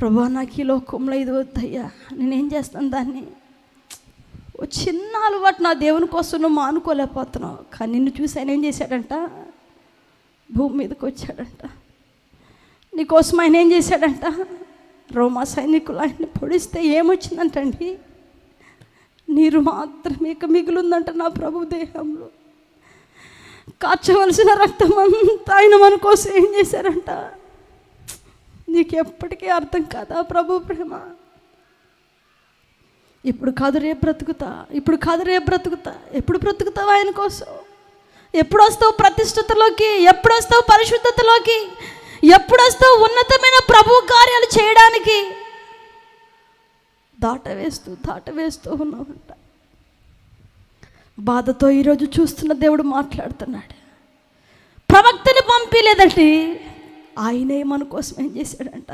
ప్రభా నాకు ఈ లోకంలో ఇది వద్దయ్యా, నేనేం చేస్తాను దాన్ని, ఓ చిన్న అలవాటు నా దేవుని కోసం నువ్వు మానుకోలేకపోతున్నావు. కానీ నిన్ను చూసి ఆయన ఏం చేశాడంట, భూమి మీదకి వచ్చాడంట. నీకోసం ఆయన ఏం చేశాడంట, రోమా సైనికులు ఆయన్ని పొడిస్తే ఏమొచ్చిందంటండి, నీరు మాత్రమే ఇక మిగులుందంట నా ప్రభు దేహంలో. కాచవలసిన రక్తం అంతా ఆయన మన కోసం ఏం చేశారంట. నీకు ఎప్పటికీ అర్థం కాదా ప్రభు ప్రేమ? ఇప్పుడు కాదు రేపు బ్రతుకుతా, ఇప్పుడు కాదు రేపు బ్రతుకుతా. ఎప్పుడు బ్రతుకుతావు ఆయన కోసం? ఎప్పుడు వస్తావు ప్రతిష్ఠతలోకి? ఎప్పుడు వస్తావు పరిశుద్ధతలోకి? ఎప్పుడు వస్తావు ఉన్నతమైన ప్రభు కార్యాలు చేయడానికి? దాటవేస్తూ ఉన్నామంట. బాధతో ఈరోజు చూస్తున్న దేవుడు మాట్లాడుతున్నాడు. ప్రవక్తని పంపిలేదంటే ఆయనే మన కోసం ఏం చేశాడంట,